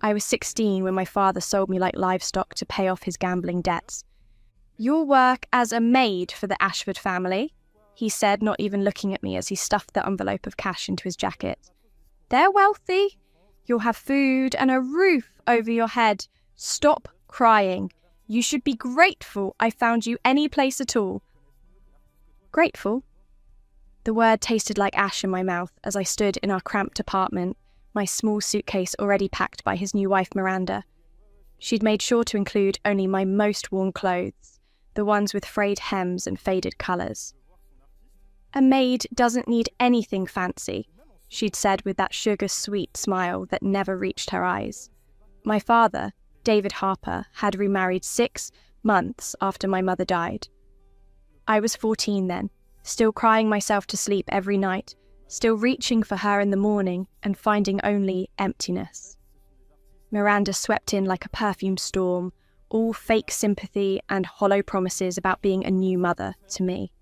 I was 16 when my father sold me like livestock to pay off his gambling debts. "You'll work as a maid for the Ashford family," he said, not even looking at me as he stuffed the envelope of cash into his jacket. "They're wealthy. You'll have food and a roof over your head. Stop crying. You should be grateful I found you any place at all." Grateful? The word tasted like ash in my mouth as I stood in our cramped apartment, my small suitcase already packed by his new wife Miranda. She'd made sure to include only my most worn clothes, the ones with frayed hems and faded colours. "A maid doesn't need anything fancy," she'd said with that sugar-sweet smile that never reached her eyes. My father, David Harper, had remarried 6 months after my mother died. I was 14 then, still crying myself to sleep every night, still reaching for her in the morning and finding only emptiness. Miranda swept in like a perfumed storm, all fake sympathy and hollow promises about being a new mother to me.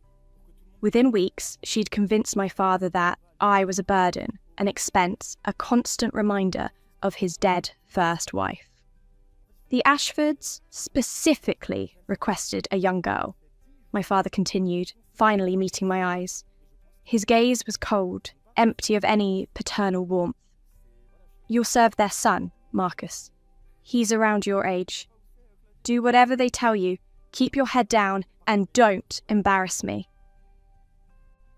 Within weeks, she'd convinced my father that I was a burden, an expense, a constant reminder of his dead first wife. "The Ashfords specifically requested a young girl," my father continued, finally meeting my eyes. His gaze was cold, empty of any paternal warmth. "You'll serve their son, Marcus. He's around your age. Do whatever they tell you, keep your head down, and don't embarrass me."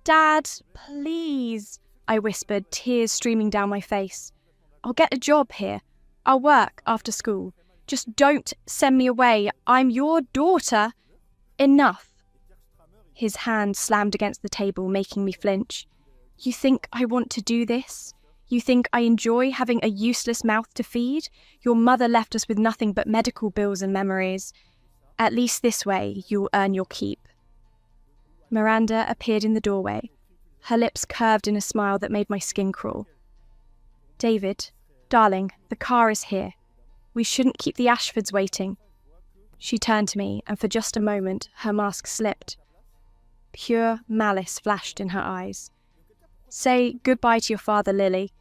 "Dad, please," I whispered, tears streaming down my face. "I'll get a job here. I'll work after school. Just don't send me away. I'm your daughter. Enough." His hand slammed against the table, making me flinch. "You think I want to do this? You think I enjoy having a useless mouth to feed? Your mother left us with nothing but medical bills and memories. At least this way you'll earn your keep." Miranda appeared in the doorway, her lips curved in a smile that made my skin crawl. "David, darling, the car is here. We shouldn't keep the Ashfords waiting." She turned to me, and for just a moment her mask slipped. Pure malice flashed in her eyes. "Say goodbye to your father, Lily.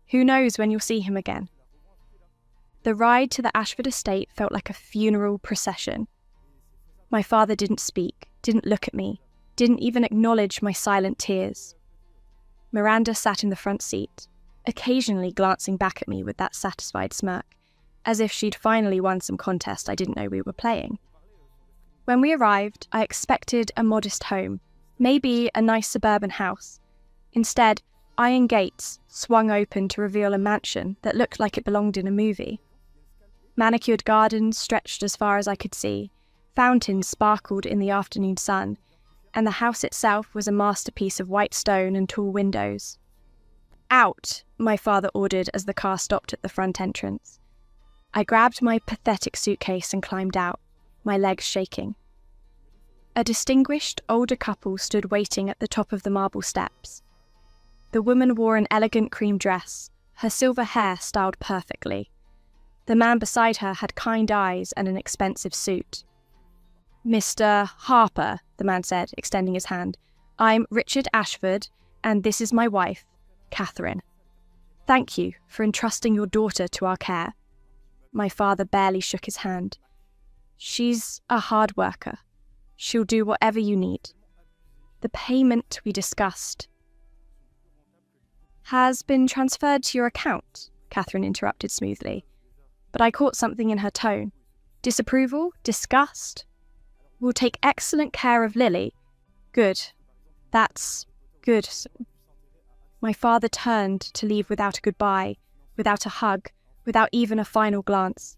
Who knows when you'll see him again?" The ride to the Ashford estate felt like a funeral procession. My father didn't speak, didn't look at me, didn't even acknowledge my silent tears. Miranda sat in the front seat, occasionally glancing back at me with that satisfied smirk, as if she'd finally won some contest I didn't know we were playing. When we arrived, I expected a modest home, maybe a nice suburban house. Instead, iron gates swung open to reveal a mansion that looked like it belonged in a movie. Manicured gardens stretched as far as I could see, fountains sparkled in the afternoon sun, and the house itself was a masterpiece of white stone and tall windows. "Out," my father ordered as the car stopped at the front entrance. I grabbed my pathetic suitcase and climbed out, my legs shaking. A distinguished older couple stood waiting at the top of the marble steps. The woman wore an elegant cream dress, her silver hair styled perfectly. The man beside her had kind eyes and an expensive suit. "Mr. Harper," the man said, extending his hand. "I'm Richard Ashford, and this is my wife, Catherine. Thank you for entrusting your daughter to our care." My father barely shook his hand. "She's a hard worker. She'll do whatever you need. The payment we discussed has been transferred to your account," Catherine interrupted smoothly. But I caught something in her tone. Disapproval? Disgust? "We'll take excellent care of Lily." "Good. That's good." My father turned to leave without a goodbye, without a hug, without even a final glance.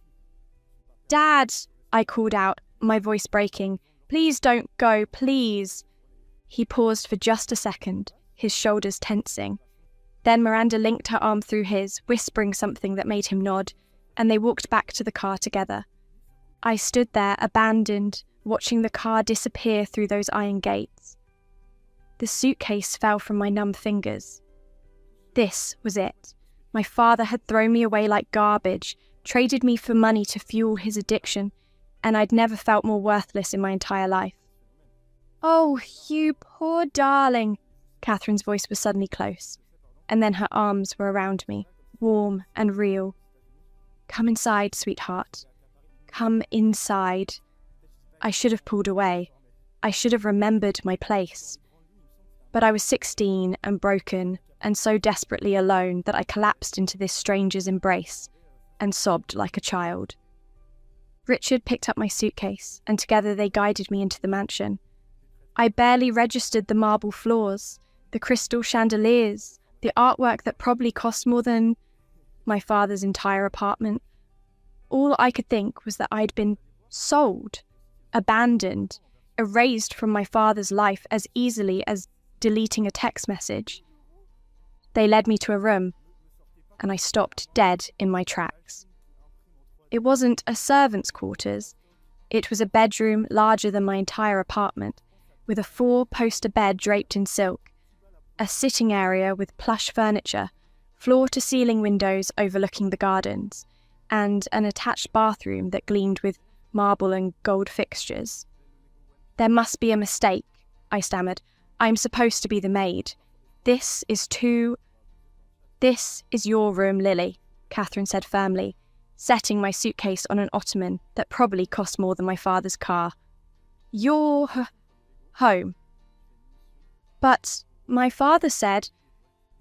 "Dad," I called out, my voice breaking. "Please don't go, please." He paused for just a second, his shoulders tensing. Then Miranda linked her arm through his, whispering something that made him nod, and they walked back to the car together. I stood there, abandoned, watching the car disappear through those iron gates. The suitcase fell from my numb fingers. This was it. My father had thrown me away like garbage, traded me for money to fuel his addiction, and I'd never felt more worthless in my entire life. "Oh, you poor darling." Catherine's voice was suddenly close, and then her arms were around me, warm and real. "Come inside, sweetheart. Come inside." I should have pulled away. I should have remembered my place. But I was 16 and broken and so desperately alone that I collapsed into this stranger's embrace and sobbed like a child. Richard picked up my suitcase, and together they guided me into the mansion. I barely registered the marble floors, the crystal chandeliers, the artwork that probably cost more than my father's entire apartment. All I could think was that I'd been sold, abandoned, erased from my father's life as easily as deleting a text message. They led me to a room, and I stopped dead in my tracks. It wasn't a servant's quarters. It was a bedroom larger than my entire apartment, with a 4-poster bed draped in silk, a sitting area with plush furniture, floor-to-ceiling windows overlooking the gardens, and an attached bathroom that gleamed with marble and gold fixtures. "There must be a mistake," I stammered. "I'm supposed to be the maid. This is your room, Lily," Catherine said firmly, setting my suitcase on an ottoman that probably cost more than my father's car. "Your home." "But my father said—"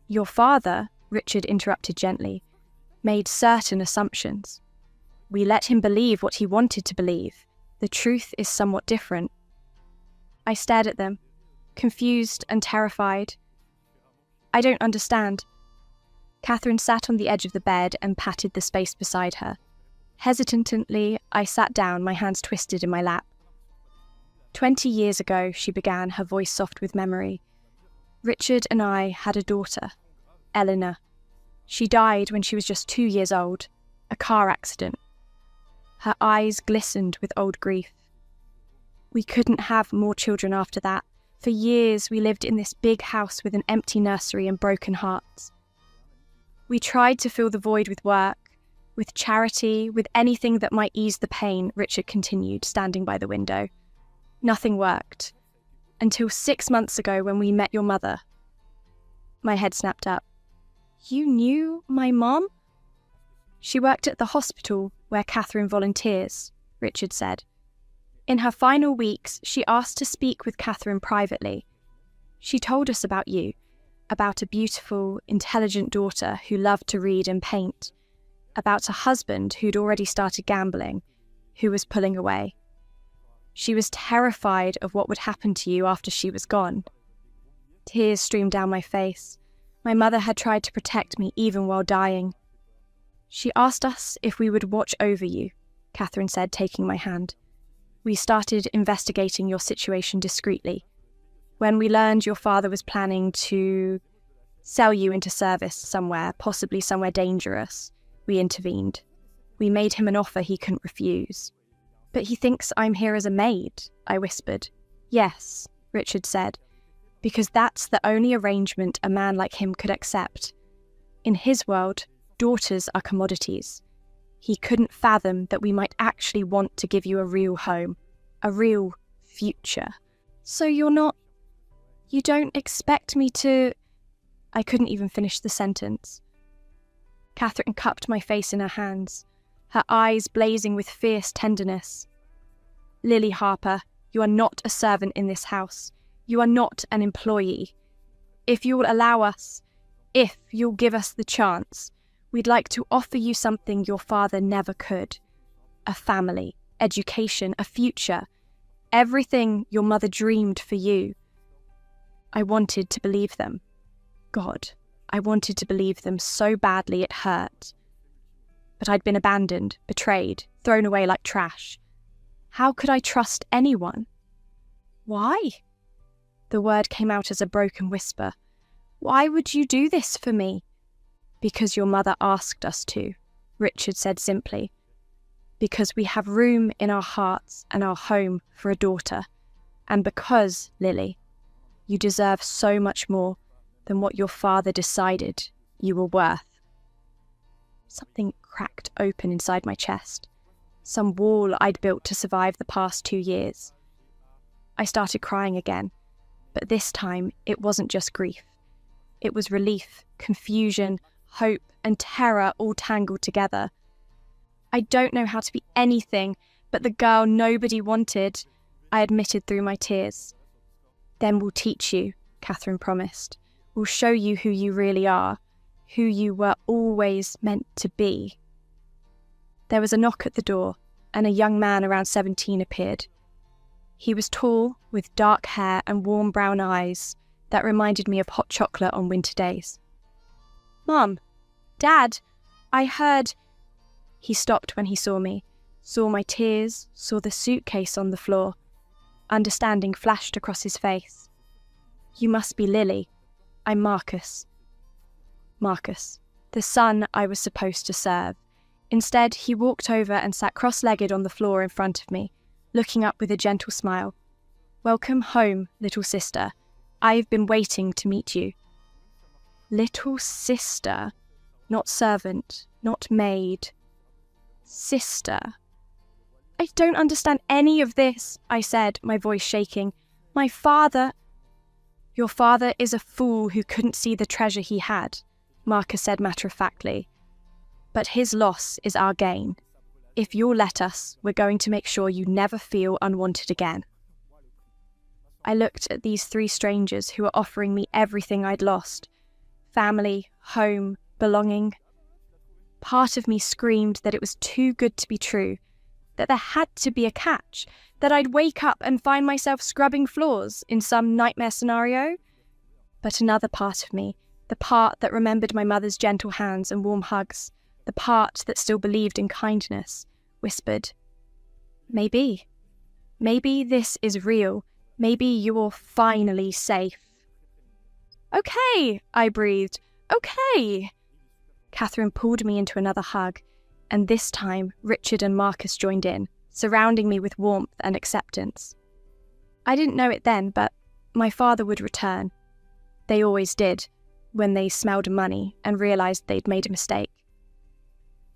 "Your father," Richard interrupted gently, "made certain assumptions. We let him believe what he wanted to believe. The truth is somewhat different." I stared at them, confused and terrified. "I don't understand." Catherine sat on the edge of the bed and patted the space beside her. Hesitantly, I sat down, my hands twisted in my lap. 20 years ago, she began, her voice soft with memory. Richard and I had a daughter, Eleanor. She died when she was just 2 years old, a car accident. Her eyes glistened with old grief. We couldn't have more children after that. For years, we lived in this big house with an empty nursery and broken hearts. We tried to fill the void with work, with charity, with anything that might ease the pain, Richard continued, standing by the window. Nothing worked. Until 6 months ago when we met your mother. My head snapped up. "You knew my mom?" "She worked at the hospital where Catherine volunteers," Richard said. "In her final weeks, she asked to speak with Catherine privately. She told us about you, about a beautiful, intelligent daughter who loved to read and paint, about a husband who'd already started gambling, who was pulling away. She was terrified of what would happen to you after she was gone." Tears streamed down my face. My mother had tried to protect me even while dying. "She asked us if we would watch over you," Catherine said, taking my hand. "We started investigating your situation discreetly. When we learned your father was planning to sell you into service somewhere, possibly somewhere dangerous, we intervened. We made him an offer he couldn't refuse." "But he thinks I'm here as a maid," I whispered. "Yes," Richard said, "because that's the only arrangement a man like him could accept. In his world, daughters are commodities. He couldn't fathom that we might actually want to give you a real home, a real future." "So you don't expect me to—" I couldn't even finish the sentence. Catherine cupped my face in her hands, her eyes blazing with fierce tenderness. "Lily Harper, you are not a servant in this house. You are not an employee. If you will allow us, if you'll give us the chance, we'd like to offer you something your father never could. A family, education, a future. Everything your mother dreamed for you." I wanted to believe them. God, I wanted to believe them so badly it hurt. But I'd been abandoned, betrayed, thrown away like trash. How could I trust anyone? "Why?" The word came out as a broken whisper. "Why would you do this for me?" "Because your mother asked us to," Richard said simply. "Because we have room in our hearts and our home for a daughter. And because, Lily, you deserve so much more than what your father decided you were worth." Something cracked open inside my chest. Some wall I'd built to survive the past 2 years. I started crying again, but this time it wasn't just grief. It was relief, confusion, hope, and terror all tangled together. I don't know how to be anything but the girl nobody wanted, I admitted through my tears. Then we'll teach you, Catherine promised. We'll show you who you really are, who you were always meant to be. There was a knock at the door, and a young man around 17 appeared. He was tall, with dark hair and warm brown eyes that reminded me of hot chocolate on winter days. "Mom, Dad, I heard..." He stopped when he saw me, saw my tears, saw the suitcase on the floor. Understanding flashed across his face. "You must be Lily. I'm Marcus." Marcus, the son I was supposed to serve. Instead, he walked over and sat cross-legged on the floor in front of me, looking up with a gentle smile. "Welcome home, little sister. I've been waiting to meet you." Little sister, not servant, not maid. Sister. "I don't understand any of this," I said, my voice shaking. "My father..." "Your father is a fool who couldn't see the treasure he had," Marcus said matter-of-factly. "But his loss is our gain. If you'll let us, we're going to make sure you never feel unwanted again." I looked at these three strangers who were offering me everything I'd lost. Family, home, belonging. Part of me screamed that it was too good to be true, that there had to be a catch, that I'd wake up and find myself scrubbing floors in some nightmare scenario. But another part of me, the part that remembered my mother's gentle hands and warm hugs, the part that still believed in kindness, whispered, "Maybe. Maybe this is real. Maybe you're finally safe." "Okay," I breathed. "Okay." Catherine pulled me into another hug, and this time Richard and Marcus joined in, surrounding me with warmth and acceptance. I didn't know it then, but my father would return. They always did, when they smelled money and realised they'd made a mistake.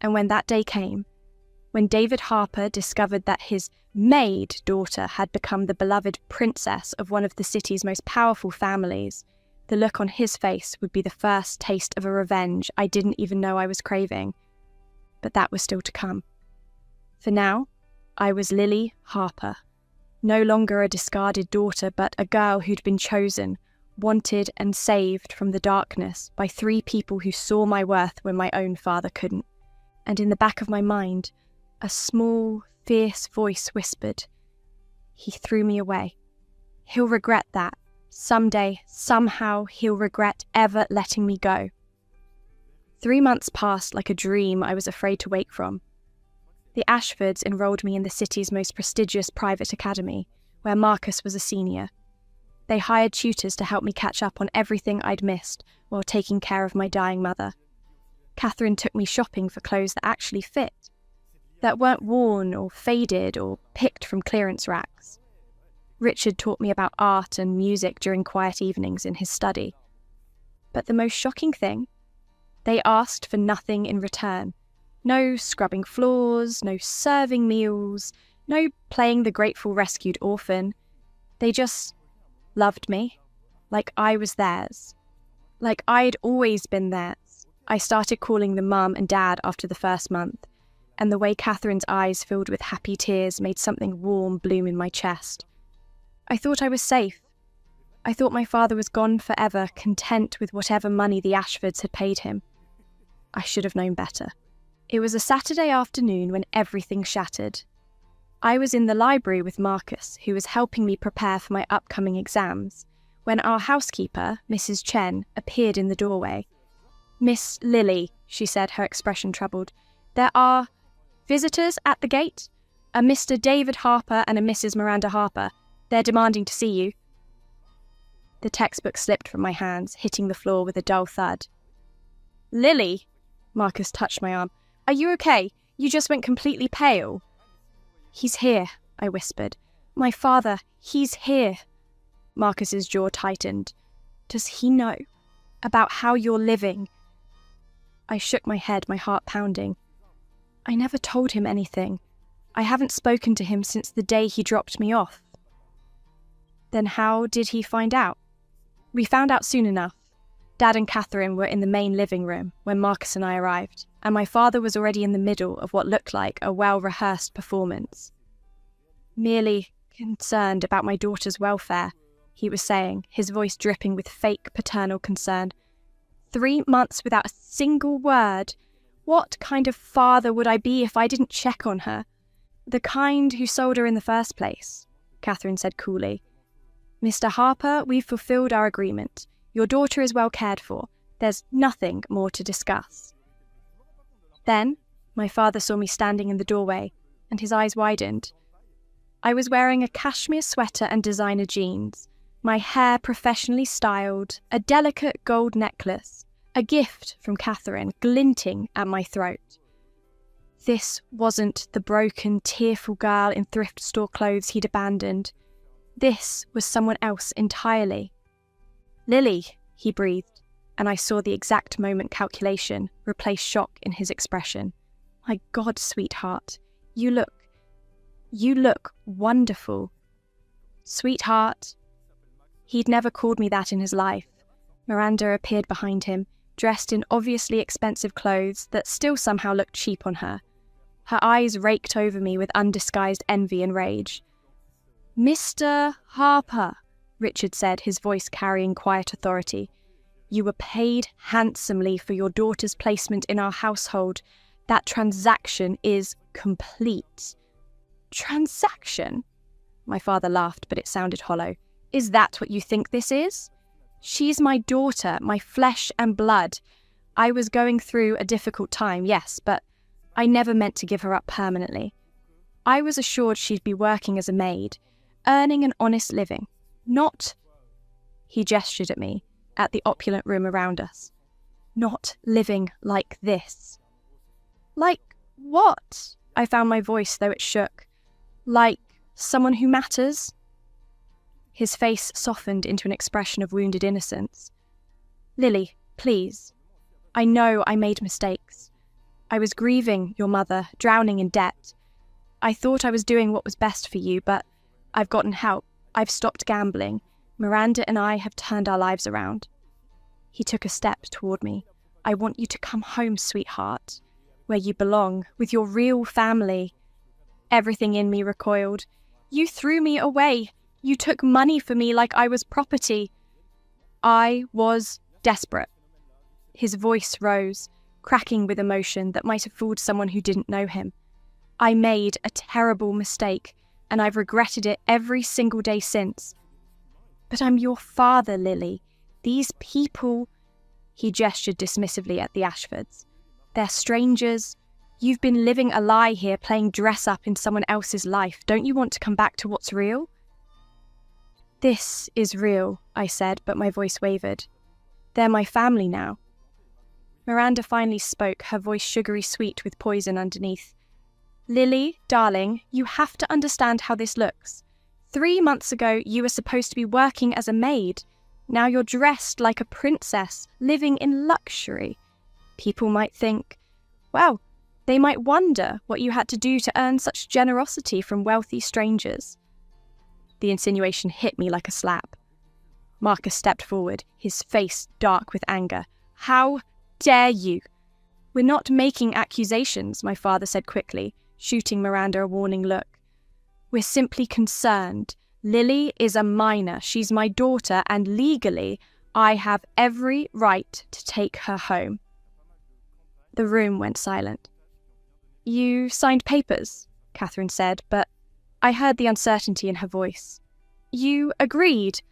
And when that day came, when David Harper discovered that his Maid daughter had become the beloved princess of one of the city's most powerful families, the look on his face would be the first taste of a revenge I didn't even know I was craving. But that was still to come. For now, I was Lily Harper, no longer a discarded daughter, but a girl who'd been chosen, wanted and saved from the darkness by three people who saw my worth when my own father couldn't. And in the back of my mind, a small, fierce voice whispered, "He threw me away. He'll regret that. Someday, somehow, he'll regret ever letting me go." 3 months passed like a dream I was afraid to wake from. The Ashfords enrolled me in the city's most prestigious private academy, where Marcus was a senior. They hired tutors to help me catch up on everything I'd missed while taking care of my dying mother. Catherine took me shopping for clothes that actually fit, that weren't worn or faded or picked from clearance racks. Richard taught me about art and music during quiet evenings in his study. But the most shocking thing, they asked for nothing in return. No scrubbing floors, no serving meals, no playing the grateful rescued orphan. They just loved me, like I was theirs. Like I'd always been theirs. I started calling them Mum and Dad after the first month, and the way Catherine's eyes filled with happy tears made something warm bloom in my chest. I thought I was safe. I thought my father was gone forever, content with whatever money the Ashfords had paid him. I should have known better. It was a Saturday afternoon when everything shattered. I was in the library with Marcus, who was helping me prepare for my upcoming exams, when our housekeeper, Mrs. Chen, appeared in the doorway. "Miss Lily," she said, her expression troubled, "there are visitors at the gate, a Mr. David Harper and a Mrs. Miranda Harper. They're demanding to see you." The textbook slipped from my hands, hitting the floor with a dull thud. "Lily," Marcus touched my arm, "are you okay? You just went completely pale." "He's here," I whispered. "My father, he's here." Marcus's jaw tightened. "Does he know about how you're living?" I shook my head, my heart pounding. "I never told him anything. I haven't spoken to him since the day he dropped me off." "Then how did he find out?" "We found out soon enough. Dad and Catherine were in the main living room when Marcus and I arrived. and my father was already in the middle of what looked like a well-rehearsed performance. "Merely concerned about my daughter's welfare," he was saying, his voice dripping with fake paternal concern. 3 months without a single word. What kind of father would I be if I didn't check on her? "The kind who sold her in the first place," Catherine said coolly. "Mr. Harper, we've fulfilled our agreement. Your daughter is well cared for. There's nothing more to discuss." Then, my father saw me standing in the doorway, and his eyes widened. I was wearing a cashmere sweater and designer jeans, my hair professionally styled, a delicate gold necklace, a gift from Catherine glinting at my throat. This wasn't the broken, tearful girl in thrift store clothes he'd abandoned. This was someone else entirely. "Lily," he breathed, and I saw the exact moment calculation replace shock in his expression. "My God, sweetheart, you look wonderful." "Sweetheart." He'd never called me that in his life. Miranda appeared behind him, dressed in obviously expensive clothes that still somehow looked cheap on her. Her eyes raked over me with undisguised envy and rage. "Mr. Harper," Richard said, his voice carrying quiet authority, "you were paid handsomely for your daughter's placement in our household. That transaction is complete." "Transaction?" My father laughed, but it sounded hollow. "Is that what you think this is? She's my daughter, my flesh and blood. I was going through a difficult time, yes, but I never meant to give her up permanently. I was assured she'd be working as a maid, earning an honest living, not—" He gestured at me, at the opulent room around us. "Not living like this." "Like what?" I found my voice, though it shook. "Like someone who matters?" His face softened into an expression of wounded innocence. "Lily, please. I know I made mistakes. I was grieving your mother, drowning in debt. I thought I was doing what was best for you, but I've gotten help. I've stopped gambling. Miranda and I have turned our lives around." He took a step toward me. "I want you to come home, sweetheart, where you belong, with your real family." Everything in me recoiled. "You threw me away. You took money for me like I was property." I was desperate. His voice rose, cracking with emotion that might have fooled someone who didn't know him. "I made a terrible mistake, and I've regretted it every single day since. But I'm your father, Lily. These people—" He gestured dismissively at the Ashfords. "They're strangers. You've been living a lie here, playing dress-up in someone else's life. Don't you want to come back to what's real?" "This is real," I said, but my voice wavered. "They're my family now." Miranda finally spoke, her voice sugary sweet with poison underneath. "Lily, darling, you have to understand how this looks. 3 months ago, you were supposed to be working as a maid. Now you're dressed like a princess, living in luxury. People might think, well, they might wonder what you had to do to earn such generosity from wealthy strangers." The insinuation hit me like a slap. Marcus stepped forward, his face dark with anger. "How dare you?" "We're not making accusations," my father said quickly, shooting Miranda a warning look. "We're simply concerned. Lily is a minor. She's my daughter, and legally, I have every right to take her home." The room went silent. "You signed papers," Catherine said, but I heard the uncertainty in her voice. "You agreed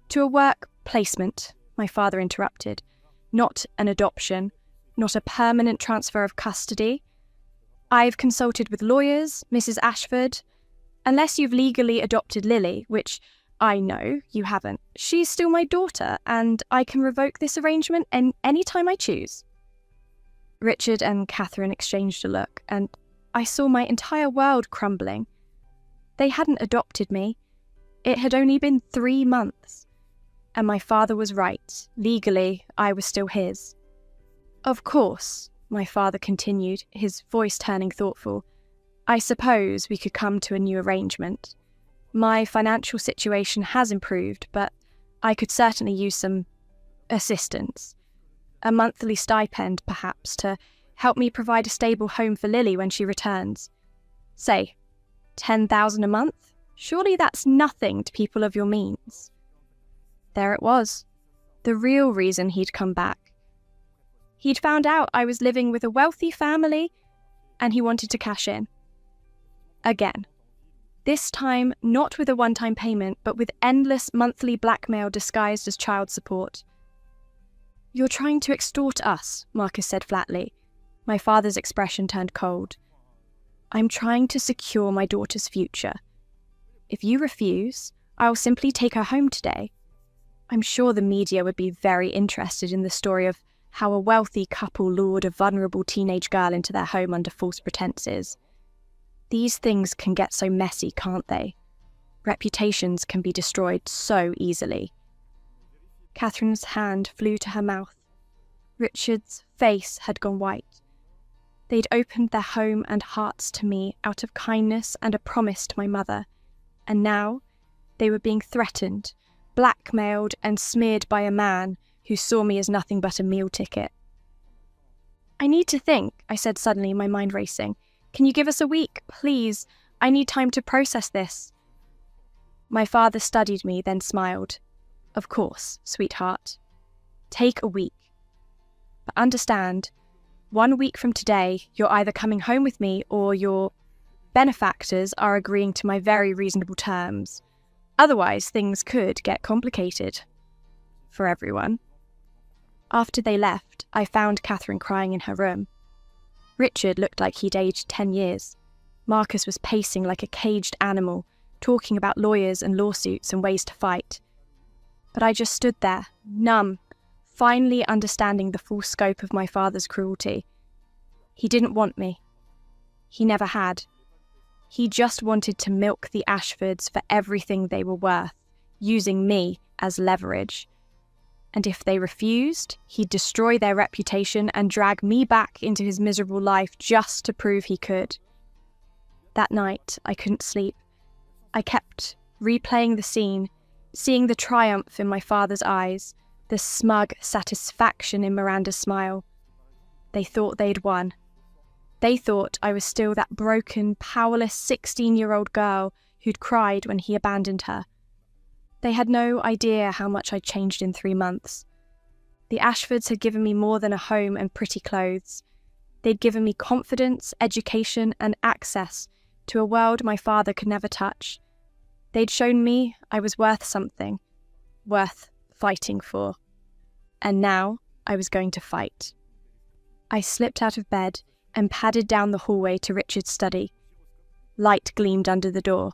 to a work placement," my father interrupted. "Not an adoption, not a permanent transfer of custody. I've consulted with lawyers, Mrs. Ashford. Unless you've legally adopted Lily, which I know you haven't, she's still my daughter, and I can revoke this arrangement any time I choose." Richard and Catherine exchanged a look, and I saw my entire world crumbling. They hadn't adopted me. It had only been 3 months. And my father was right. Legally, I was still his. "Of course," my father continued, his voice turning thoughtful, "I suppose we could come to a new arrangement. My financial situation has improved, but I could certainly use some assistance. A monthly stipend, perhaps, to Help me provide a stable home for Lily when she returns. Say, 10,000 a month? Surely that's nothing to people of your means. There it was. The real reason he'd come back. He'd found out I was living with a wealthy family and he wanted to cash in. Again. This time, not with a one-time payment, but with endless monthly blackmail disguised as child support. You're trying to extort us, Marcus said flatly. My father's expression turned cold. I'm trying to secure my daughter's future. If you refuse, I'll simply take her home today. I'm sure the media would be very interested in the story of how a wealthy couple lured a vulnerable teenage girl into their home under false pretenses. These things can get so messy, can't they? Reputations can be destroyed so easily. Catherine's hand flew to her mouth. Richard's face had gone white. They'd opened their home and hearts to me out of kindness and a promise to my mother, and now they were being threatened, blackmailed and smeared by a man who saw me as nothing but a meal ticket. I need to think, I said suddenly, my mind racing. Can you give us a week, please? I need time to process this. My father studied me, then smiled. Of course, sweetheart. Take a week. But understand, 1 week from today, you're either coming home with me or your benefactors are agreeing to my very reasonable terms. Otherwise, things could get complicated. For everyone. After they left, I found Catherine crying in her room. Richard looked like he'd aged 10 years. Marcus was pacing like a caged animal, talking about lawyers and lawsuits and ways to fight. But I just stood there, numb, finally understanding the full scope of my father's cruelty. He didn't want me. He never had. He just wanted to milk the Ashfords for everything they were worth, using me as leverage. And if they refused, he'd destroy their reputation and drag me back into his miserable life just to prove he could. That night, I couldn't sleep. I kept replaying the scene, seeing the triumph in my father's eyes, the smug satisfaction in Miranda's smile. They thought they'd won. They thought I was still that broken, powerless 16-year-old girl who'd cried when he abandoned her. They had no idea how much I'd changed in 3 months. The Ashfords had given me more than a home and pretty clothes. They'd given me confidence, education, and access to a world my father could never touch. They'd shown me I was worth something, worth fighting for. And now I was going to fight. I slipped out of bed and padded down the hallway to Richard's study. Light gleamed under the door.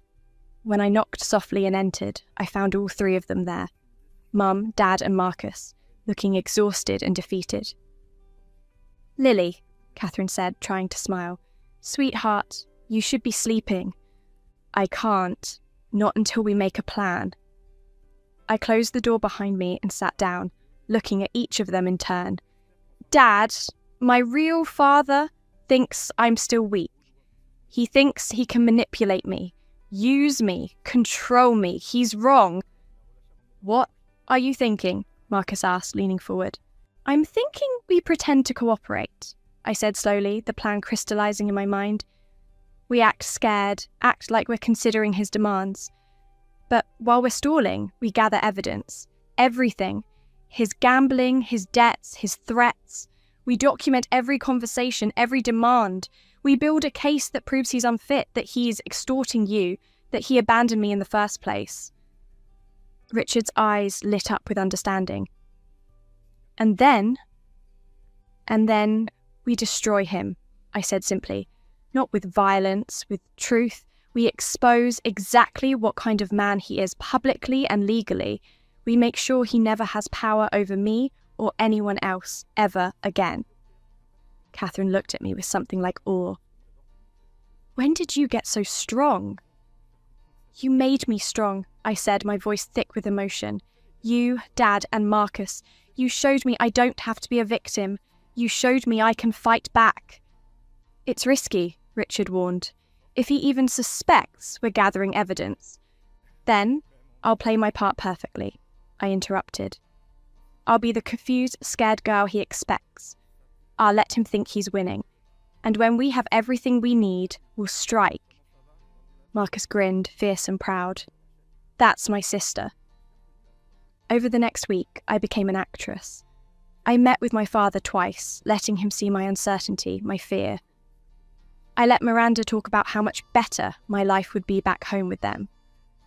When I knocked softly and entered, I found all 3 of them there. Mum, Dad, and Marcus, looking exhausted and defeated. Lily, Catherine said, trying to smile. Sweetheart, you should be sleeping. I can't. Not until we make a plan. I closed the door behind me and sat down, looking at each of them in turn. Dad, my real father, thinks I'm still weak. He thinks he can manipulate me, use me, control me. He's wrong. What are you thinking? Marcus asked, leaning forward. I'm thinking we pretend to cooperate, I said slowly, the plan crystallizing in my mind. We act scared, act like we're considering his demands. But while we're stalling, we gather evidence. Everything. His gambling, his debts, his threats. We document every conversation, every demand. We build a case that proves he's unfit, that he's extorting you, that he abandoned me in the first place. Richard's eyes lit up with understanding. And then we destroy him, I said simply. Not with violence, with truth. We expose exactly what kind of man he is publicly and legally. We make sure he never has power over me or anyone else ever again. Catherine looked at me with something like awe. When did you get so strong? You made me strong, I said, my voice thick with emotion. You, Dad, and Marcus, you showed me I don't have to be a victim. You showed me I can fight back. It's risky, Richard warned. If he even suspects we're gathering evidence, then I'll play my part perfectly, I interrupted. I'll be the confused, scared girl he expects. I'll let him think he's winning. And when we have everything we need, we'll strike. Marcus grinned, fierce and proud. That's my sister. Over the next week, I became an actress. I met with my father twice, letting him see my uncertainty, my fear. I let Miranda talk about how much better my life would be back home with them.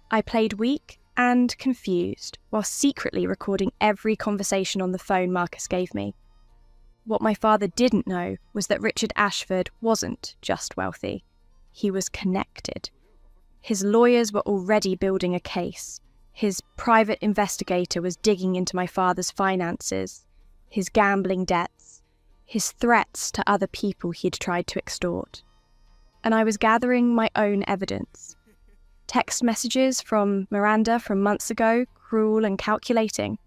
I played weak and confused, while secretly recording every conversation on the phone Marcus gave me. What my father didn't know was that Richard Ashford wasn't just wealthy. He was connected. His lawyers were already building a case. His private investigator was digging into my father's finances, his gambling debts, his threats to other people he'd tried to extort. And I was gathering my own evidence. Text messages from Miranda from months ago, cruel and calculating.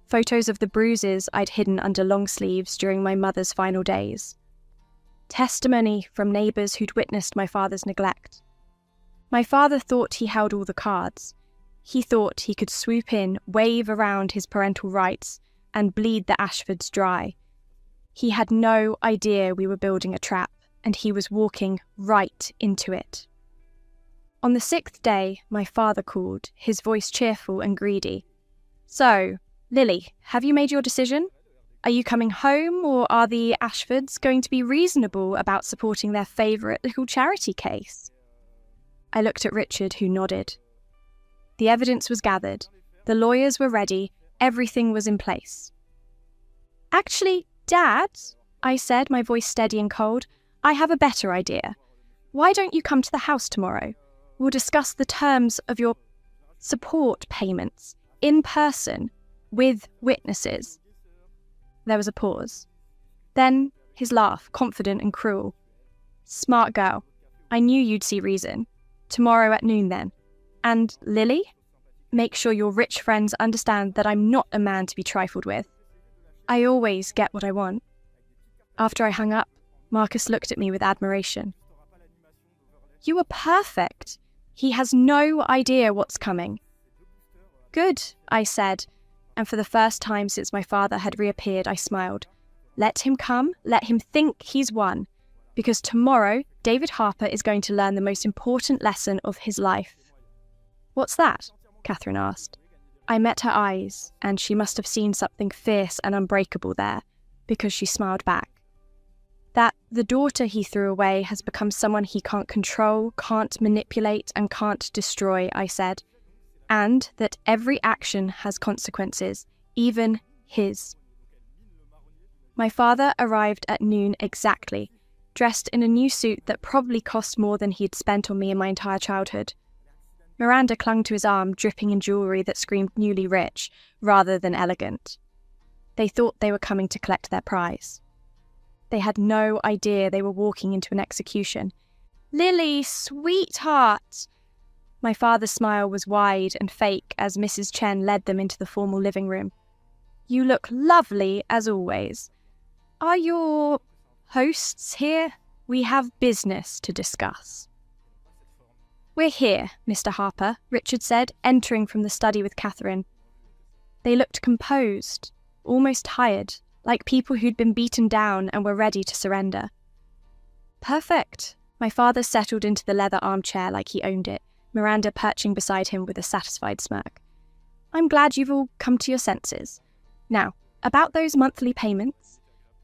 Photos of the bruises I'd hidden under long sleeves during my mother's final days. Testimony from neighbours who'd witnessed my father's neglect. My father thought he held all the cards. He thought he could swoop in, wave around his parental rights, and bleed the Ashfords dry. He had no idea we were building a trap, and he was walking right into it. On the 6th day, my father called, his voice cheerful and greedy. So, Lily, have you made your decision? Are you coming home, or are the Ashfords going to be reasonable about supporting their favourite little charity case? I looked at Richard, who nodded. The evidence was gathered, the lawyers were ready, everything was in place. Actually, Dad, I said, my voice steady and cold, I have a better idea. Why don't you come to the house tomorrow? We'll discuss the terms of your support payments in person with witnesses. There was a pause. Then his laugh, confident and cruel. Smart girl. I knew you'd see reason. Tomorrow at noon then. And Lily? Make sure your rich friends understand that I'm not a man to be trifled with. I always get what I want. After I hung up, Marcus looked at me with admiration. You are perfect. He has no idea what's coming. Good, I said, and for the first time since my father had reappeared, I smiled. Let him come, let him think he's won, because tomorrow David Harper is going to learn the most important lesson of his life. What's that? Catherine asked. I met her eyes, and she must have seen something fierce and unbreakable there, because she smiled back. That the daughter he threw away has become someone he can't control, can't manipulate, and can't destroy, I said, and that every action has consequences, even his. My father arrived at noon exactly, dressed in a new suit that probably cost more than he'd spent on me in my entire childhood. Miranda clung to his arm, dripping in jewellery that screamed newly rich, rather than elegant. They thought they were coming to collect their prize. They had no idea they were walking into an execution. Lily, sweetheart! My father's smile was wide and fake as Mrs. Chen led them into the formal living room. You look lovely, as always. Are your hosts here? We have business to discuss. We're here, Mr. Harper, Richard said, entering from the study with Catherine. They looked composed, almost tired, like people who'd been beaten down and were ready to surrender. Perfect. My father settled into the leather armchair like he owned it, Miranda perching beside him with a satisfied smirk. I'm glad you've all come to your senses. Now, about those monthly payments.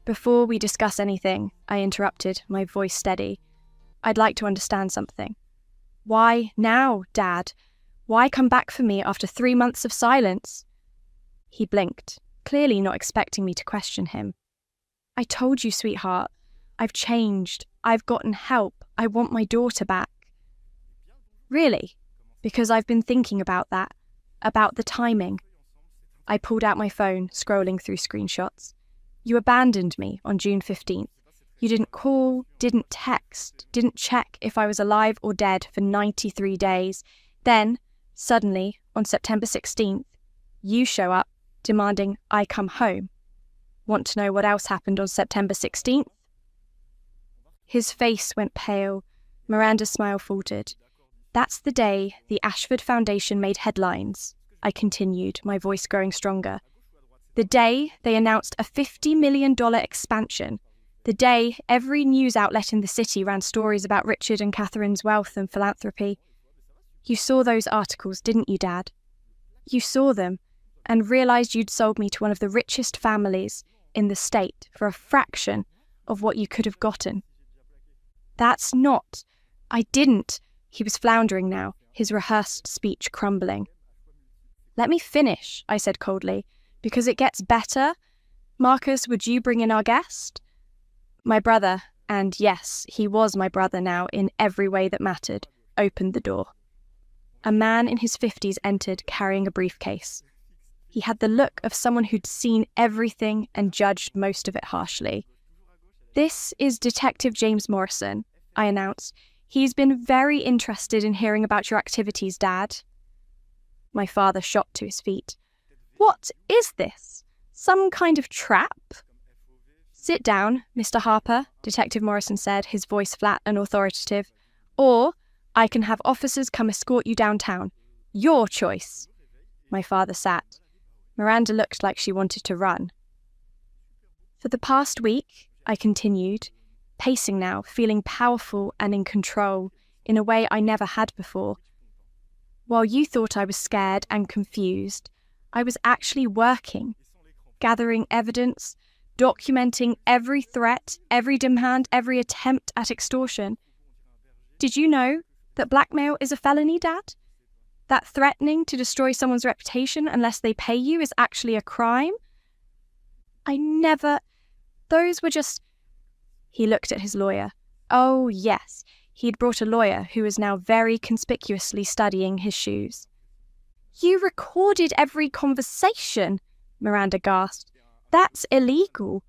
Before we discuss anything, I interrupted, my voice steady. I'd like to understand something. Why now, Dad? Why come back for me after 3 months of silence? He blinked, clearly not expecting me to question him. I told you, sweetheart. I've changed. I've gotten help. I want my daughter back. Really? Because I've been thinking about that, about the timing. I pulled out my phone, scrolling through screenshots. You abandoned me on June 15th. You didn't call, didn't text, didn't check if I was alive or dead for 93 days. Then, suddenly, on September 16th, you show up, demanding I come home. Want to know what else happened on September 16th? His face went pale. Miranda's smile faltered. That's the day the Ashford Foundation made headlines, I continued, my voice growing stronger. The day they announced a $50 million expansion. The day every news outlet in the city ran stories about Richard and Catherine's wealth and philanthropy. You saw those articles, didn't you, Dad? You saw them and realised you'd sold me to one of the richest families in the state for a fraction of what you could have gotten. That's not... I didn't. He was floundering now, his rehearsed speech crumbling. Let me finish, I said coldly, because it gets better. Marcus, would you bring in our guest? My brother, and yes, he was my brother now in every way that mattered, opened the door. A man in his 50s entered carrying a briefcase. He had the look of someone who'd seen everything and judged most of it harshly. This is Detective James Morrison, I announced. He's been very interested in hearing about your activities, Dad. My father shot to his feet. What is this? Some kind of trap? Sit down, Mr. Harper, Detective Morrison said, his voice flat and authoritative. Or I can have officers come escort you downtown. Your choice. My father sat. Miranda looked like she wanted to run. For the past week, I continued, pacing now, feeling powerful and in control in a way I never had before. While you thought I was scared and confused, I was actually working, gathering evidence, documenting every threat, every demand, every attempt at extortion. Did you know that blackmail is a felony, Dad? That threatening to destroy someone's reputation unless they pay you is actually a crime? Those were just... He looked at his lawyer. Oh, yes, he'd brought a lawyer who was now very conspicuously studying his shoes. You recorded every conversation, Miranda gasped. That's illegal.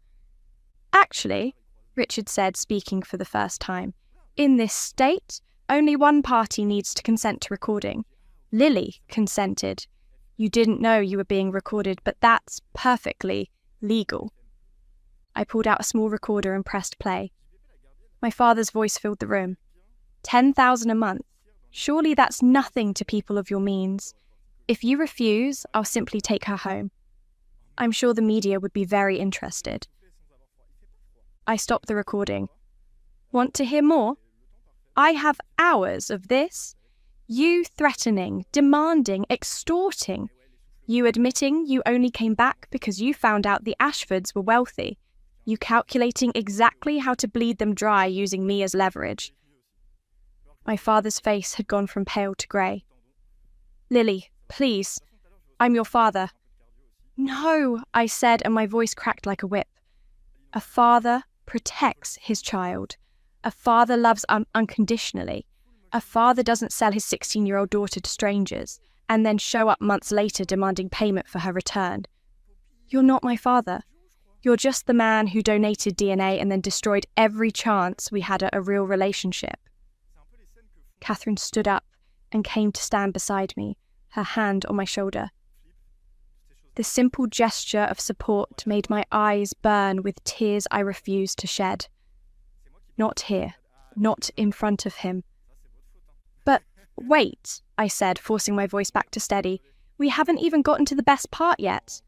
Actually, Richard said, speaking for the first time, in this state, only one party needs to consent to recording. Lily consented. You didn't know you were being recorded, but that's perfectly legal. I pulled out a small recorder and pressed play. My father's voice filled the room. 10,000 a month. Surely that's nothing to people of your means. If you refuse, I'll simply take her home. I'm sure the media would be very interested. I stopped the recording. Want to hear more? I have hours of this. You threatening, demanding, extorting. You admitting you only came back because you found out the Ashfords were wealthy. You calculating exactly how to bleed them dry using me as leverage. My father's face had gone from pale to grey. Lily, please. I'm your father. No, I said, and my voice cracked like a whip. A father protects his child. A father loves unconditionally. A father doesn't sell his 16-year-old daughter to strangers and then show up months later demanding payment for her return. You're not my father. You're just the man who donated DNA and then destroyed every chance we had at a real relationship. Catherine stood up and came to stand beside me, her hand on my shoulder. The simple gesture of support made my eyes burn with tears I refused to shed. Not here, not in front of him. But wait, I said, forcing my voice back to steady. We haven't even gotten to the best part yet.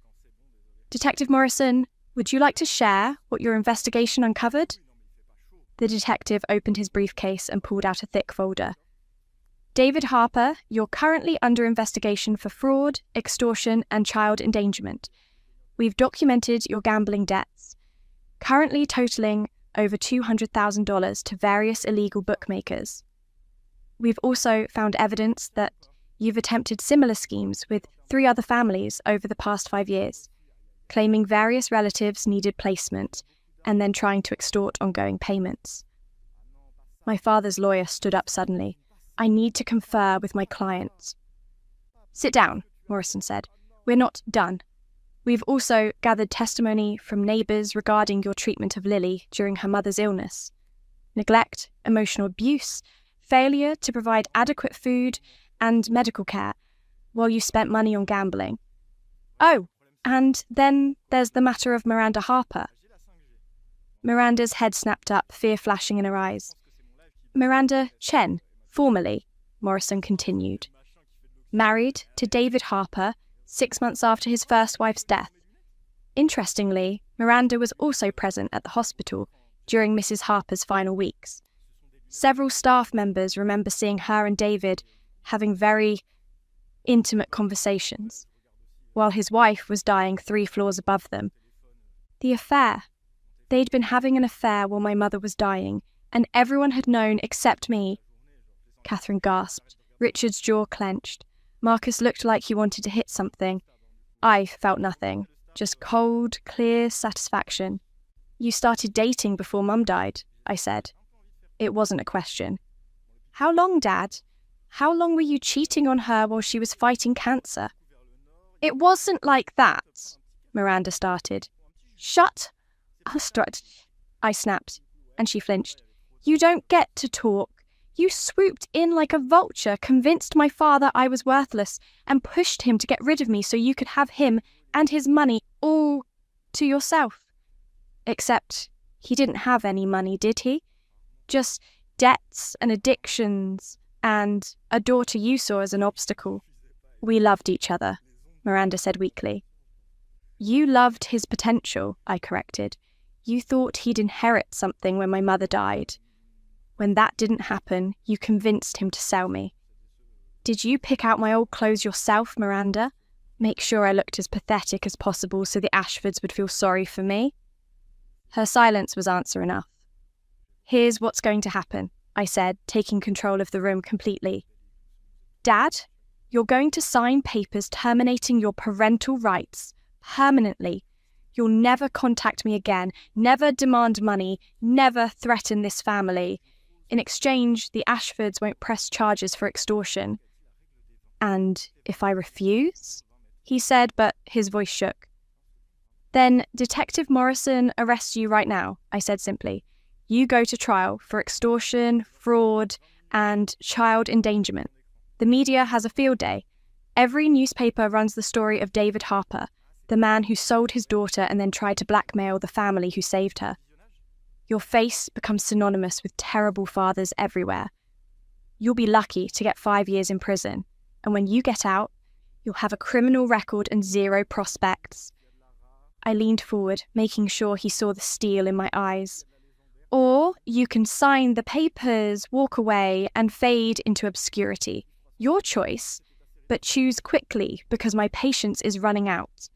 Detective Morrison, would you like to share what your investigation uncovered? The detective opened his briefcase and pulled out a thick folder. David Harper, you're currently under investigation for fraud, extortion, and child endangerment. We've documented your gambling debts, currently totaling over $200,000 to various illegal bookmakers. We've also found evidence that you've attempted similar schemes with 3 other families over the past 5 years, claiming various relatives needed placement and then trying to extort ongoing payments. My father's lawyer stood up suddenly. I need to confer with my clients. Sit down, Morrison said. We're not done. We've also gathered testimony from neighbours regarding your treatment of Lily during her mother's illness. Neglect, emotional abuse, failure to provide adequate food and medical care while you spent money on gambling. Oh, and then there's the matter of Miranda Harper. Miranda's head snapped up, fear flashing in her eyes. Miranda Chen, formerly, Morrison continued. Married to David Harper 6 months after his first wife's death. Interestingly, Miranda was also present at the hospital during Mrs. Harper's final weeks. Several staff members remember seeing her and David having very intimate conversations, while his wife was dying 3 floors above them. The affair. They'd been having an affair while my mother was dying, and everyone had known except me. Catherine gasped. Richard's jaw clenched. Marcus looked like he wanted to hit something. I felt nothing, just cold, clear satisfaction. You started dating before Mum died, I said. It wasn't a question. How long, Dad? How long were you cheating on her while she was fighting cancer? It wasn't like that, Miranda started. Shut up, I snapped, and she flinched. You don't get to talk. You swooped in like a vulture, convinced my father I was worthless, and pushed him to get rid of me so you could have him and his money all to yourself. Except he didn't have any money, did he? Just debts and addictions and a daughter you saw as an obstacle. We loved each other, Miranda said weakly. You loved his potential, I corrected. You thought he'd inherit something when my mother died. When that didn't happen, you convinced him to sell me. Did you pick out my old clothes yourself, Miranda? Make sure I looked as pathetic as possible so the Ashfords would feel sorry for me? Her silence was answer enough. Here's what's going to happen, I said, taking control of the room completely. Dad, you're going to sign papers terminating your parental rights, permanently. You'll never contact me again, never demand money, never threaten this family. In exchange, the Ashfords won't press charges for extortion. And if I refuse? He said, but his voice shook. Then Detective Morrison arrests you right now, I said simply. You go to trial for extortion, fraud, and child endangerment. The media has a field day. Every newspaper runs the story of David Harper, the man who sold his daughter and then tried to blackmail the family who saved her. Your face becomes synonymous with terrible fathers everywhere. You'll be lucky to get 5 years in prison, and when you get out, you'll have a criminal record and 0 prospects. I leaned forward, making sure he saw the steel in my eyes. Or you can sign the papers, walk away, and fade into obscurity. Your choice, but choose quickly because my patience is running out.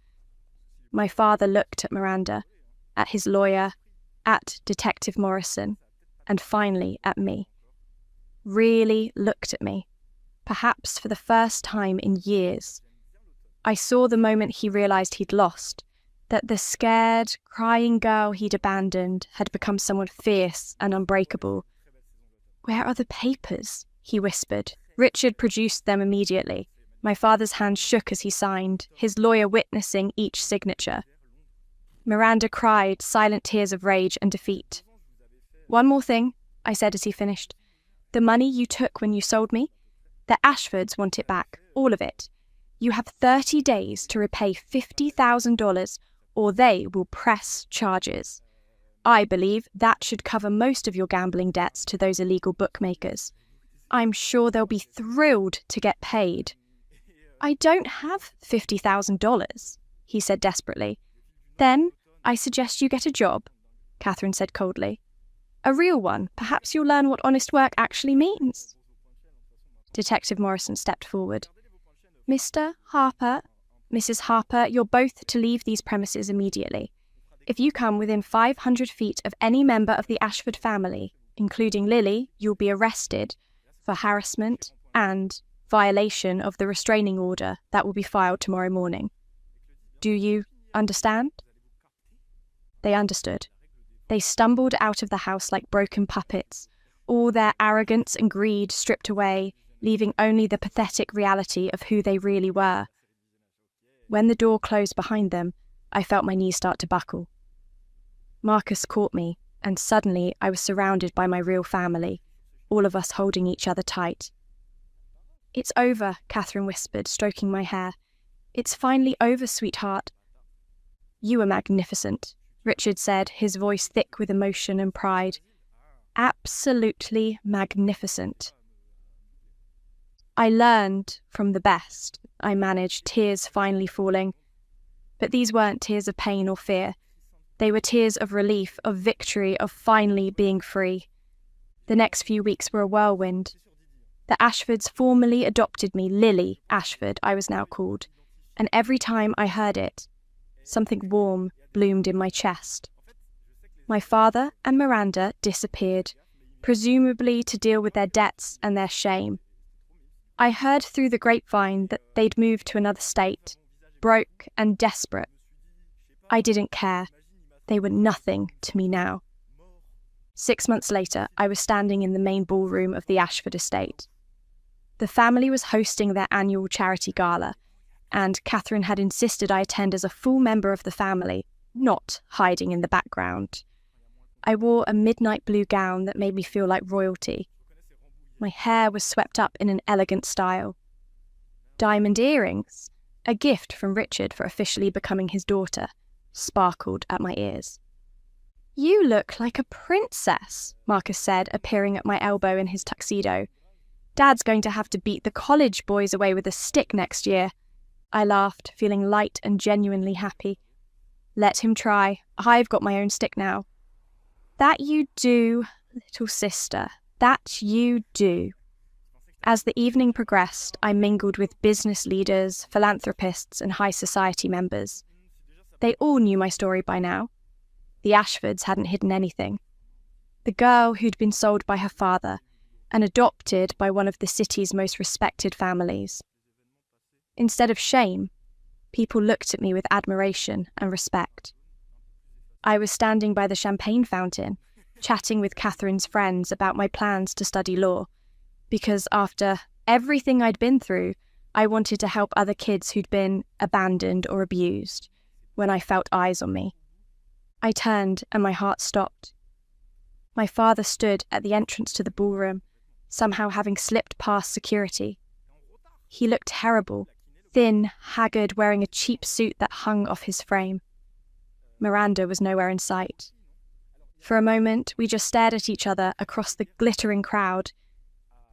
My father looked at Miranda, at his lawyer, at Detective Morrison, and finally at me. Really looked at me, perhaps for the first time in years. I saw the moment he realized he'd lost, that the scared, crying girl he'd abandoned had become someone fierce and unbreakable. Where are the papers? He whispered. Richard produced them immediately. My father's hand shook as he signed, his lawyer witnessing each signature. Miranda cried silent tears of rage and defeat. One more thing, I said as he finished. The money you took when you sold me, the Ashfords want it back, all of it. You have 30 days to repay $50,000 or they will press charges. I believe that should cover most of your gambling debts to those illegal bookmakers. I'm sure they'll be thrilled to get paid. I don't have $50,000, he said desperately. Then I suggest you get a job, Catherine said coldly. A real one. Perhaps you'll learn what honest work actually means. Detective Morrison stepped forward. Mr. Harper, Mrs. Harper, you're both to leave these premises immediately. If you come within 500 feet of any member of the Ashford family, including Lily, you'll be arrested for harassment and violation of the restraining order that will be filed tomorrow morning. Do you understand? They understood. They stumbled out of the house like broken puppets, all their arrogance and greed stripped away, leaving only the pathetic reality of who they really were. When the door closed behind them, I felt my knees start to buckle. Marcus caught me, and suddenly I was surrounded by my real family, all of us holding each other tight. It's over, Catherine whispered, stroking my hair. It's finally over, sweetheart. You were magnificent, Richard said, his voice thick with emotion and pride. Absolutely magnificent. I learned from the best, I managed, tears finally falling. But these weren't tears of pain or fear. They were tears of relief, of victory, of finally being free. The next few weeks were a whirlwind. The Ashfords formally adopted me, Lily Ashford, I was now called, and every time I heard it, something warm bloomed in my chest. My father and Miranda disappeared, presumably to deal with their debts and their shame. I heard through the grapevine that they'd moved to another state, broke and desperate. I didn't care. They were nothing to me now. 6 months later, I was standing in the main ballroom of the Ashford estate. The family was hosting their annual charity gala, and Catherine had insisted I attend as a full member of the family, not hiding in the background. I wore a midnight blue gown that made me feel like royalty. My hair was swept up in an elegant style. Diamond earrings, a gift from Richard for officially becoming his daughter, sparkled at my ears. "You look like a princess," Marcus said, appearing at my elbow in his tuxedo. "Dad's going to have to beat the college boys away with a stick next year." I laughed, feeling light and genuinely happy. "Let him try. I've got my own stick now." "That you do, little sister. That you do." As the evening progressed, I mingled with business leaders, philanthropists, and high society members. They all knew my story by now. The Ashfords hadn't hidden anything. The girl who'd been sold by her father and adopted by one of the city's most respected families. Instead of shame, people looked at me with admiration and respect. I was standing by the champagne fountain, chatting with Catherine's friends about my plans to study law, because after everything I'd been through, I wanted to help other kids who'd been abandoned or abused when I felt eyes on me. I turned and my heart stopped. My father stood at the entrance to the ballroom, somehow having slipped past security. He looked terrible, thin, haggard, wearing a cheap suit that hung off his frame. Miranda was nowhere in sight. For a moment, we just stared at each other across the glittering crowd.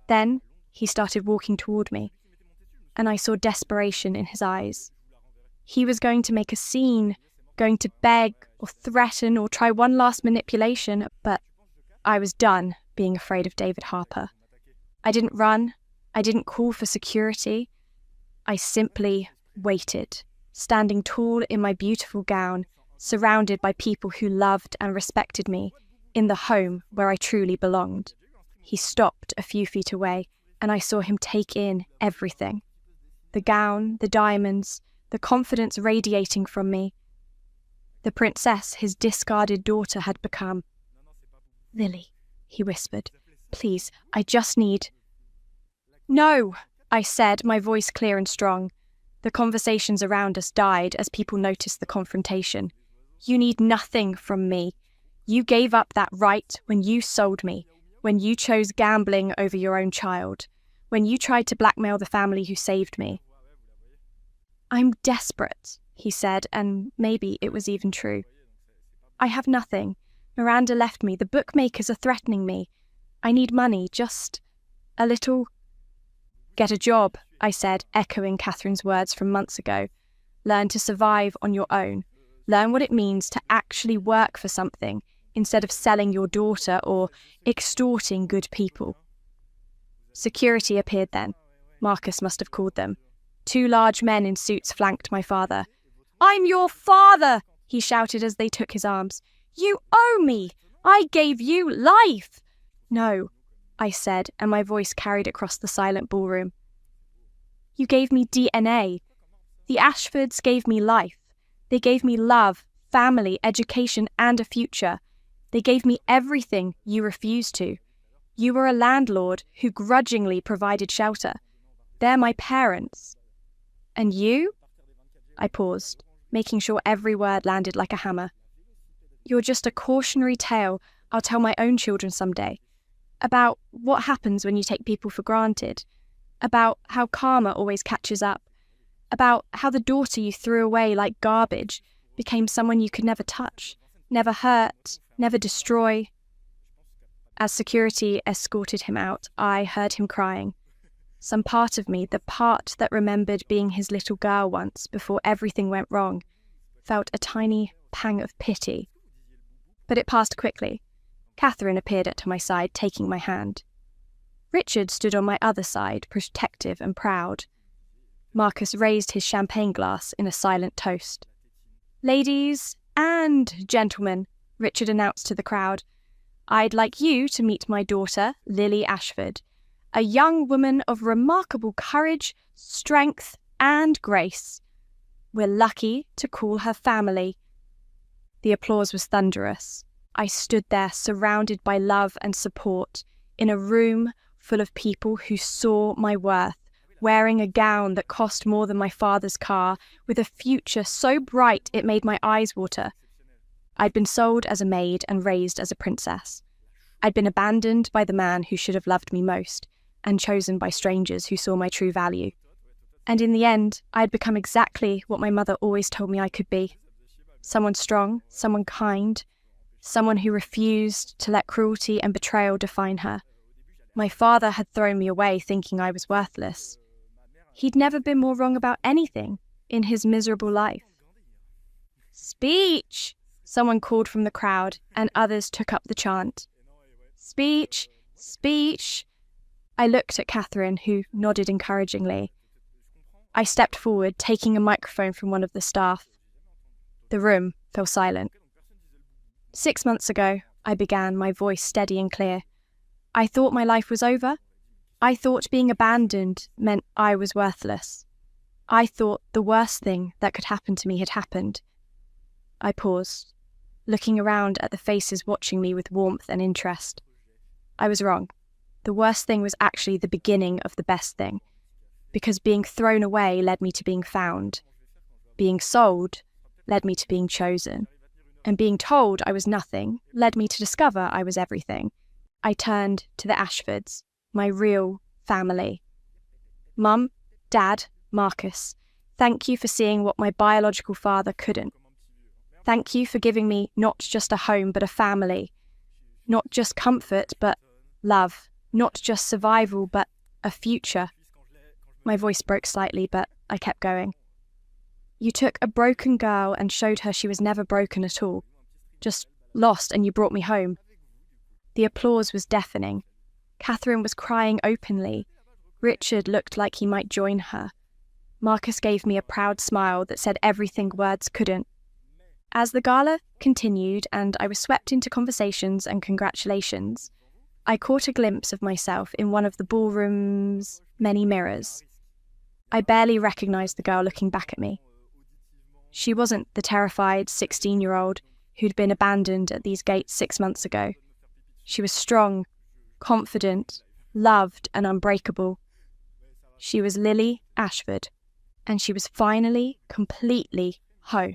Then he started walking toward me, and I saw desperation in his eyes. He was going to make a scene, going to beg or threaten or try one last manipulation, but I was done being afraid of David Harper. I didn't run. I didn't call for security. I simply waited, standing tall in my beautiful gown, surrounded by people who loved and respected me, in the home where I truly belonged. He stopped a few feet away, and I saw him take in everything. The gown, the diamonds, the confidence radiating from me. The princess his discarded daughter had become. "Lily," he whispered, "please, I just need—" "No," I said, my voice clear and strong. The conversations around us died as people noticed the confrontation. "You need nothing from me. You gave up that right when you sold me, when you chose gambling over your own child, when you tried to blackmail the family who saved me." "I'm desperate," he said, and maybe it was even true. "I have nothing. Miranda left me. The bookmakers are threatening me. I need money, just a little—" "Get a job," I said, echoing Catherine's words from months ago. "Learn to survive on your own. Learn what it means to actually work for something instead of selling your daughter or extorting good people." Security appeared then. Marcus must have called them. 2 large men in suits flanked my father. "I'm your father!" he shouted as they took his arms. "You owe me! I gave you life!" "No," I said, and my voice carried across the silent ballroom. "You gave me DNA. The Ashfords gave me life. They gave me love, family, education, and a future. They gave me everything you refused to. You were a landlord who grudgingly provided shelter. They're my parents. And you?" I paused, making sure every word landed like a hammer. "You're just a cautionary tale I'll tell my own children someday. About what happens when you take people for granted. About how karma always catches up. About how the daughter you threw away like garbage became someone you could never touch, never hurt, never destroy." As security escorted him out, I heard him crying. Some part of me, the part that remembered being his little girl once before everything went wrong, felt a tiny pang of pity. But it passed quickly. Catherine appeared at my side, taking my hand. Richard stood on my other side, protective and proud. Marcus raised his champagne glass in a silent toast. "Ladies and gentlemen," Richard announced to the crowd, "I'd like you to meet my daughter, Lily Ashford, a young woman of remarkable courage, strength, and grace. We're lucky to call her family." The applause was thunderous. I stood there surrounded by love and support in a room full of people who saw my worth, wearing a gown that cost more than my father's car, with a future so bright it made my eyes water. I'd been sold as a maid and raised as a princess. I'd been abandoned by the man who should have loved me most, and chosen by strangers who saw my true value. And in the end, I had become exactly what my mother always told me I could be. Someone strong, someone kind, someone who refused to let cruelty and betrayal define her. My father had thrown me away thinking I was worthless. He'd never been more wrong about anything in his miserable life. "Speech!" someone called from the crowd, and others took up the chant. "Speech! Speech!" I looked at Catherine, who nodded encouragingly. I stepped forward, taking a microphone from one of the staff. The room fell silent. 6 months ago, I began, my voice steady and clear. I thought my life was over. I thought being abandoned meant I was worthless. I thought the worst thing that could happen to me had happened. I paused, looking around at the faces watching me with warmth and interest. I was wrong. The worst thing was actually the beginning of the best thing, because being thrown away led me to being found. Being sold led me to being chosen. And being told I was nothing led me to discover I was everything. I turned to the Ashfords, my real family. Mum, Dad, Marcus, thank you for seeing what my biological father couldn't. Thank you for giving me not just a home but a family. Not just comfort but love. Not just survival but a future. My voice broke slightly, but I kept going. You took a broken girl and showed her she was never broken at all. Just lost, and you brought me home. The applause was deafening. Catherine was crying openly. Richard looked like he might join her. Marcus gave me a proud smile that said everything words couldn't. As the gala continued and I was swept into conversations and congratulations, I caught a glimpse of myself in one of the ballroom's many mirrors. I barely recognized the girl looking back at me. She wasn't the terrified 16-year-old who'd been abandoned at these gates 6 months ago. She was strong, confident, loved, and unbreakable. She was Lily Ashford, and she was finally completely whole.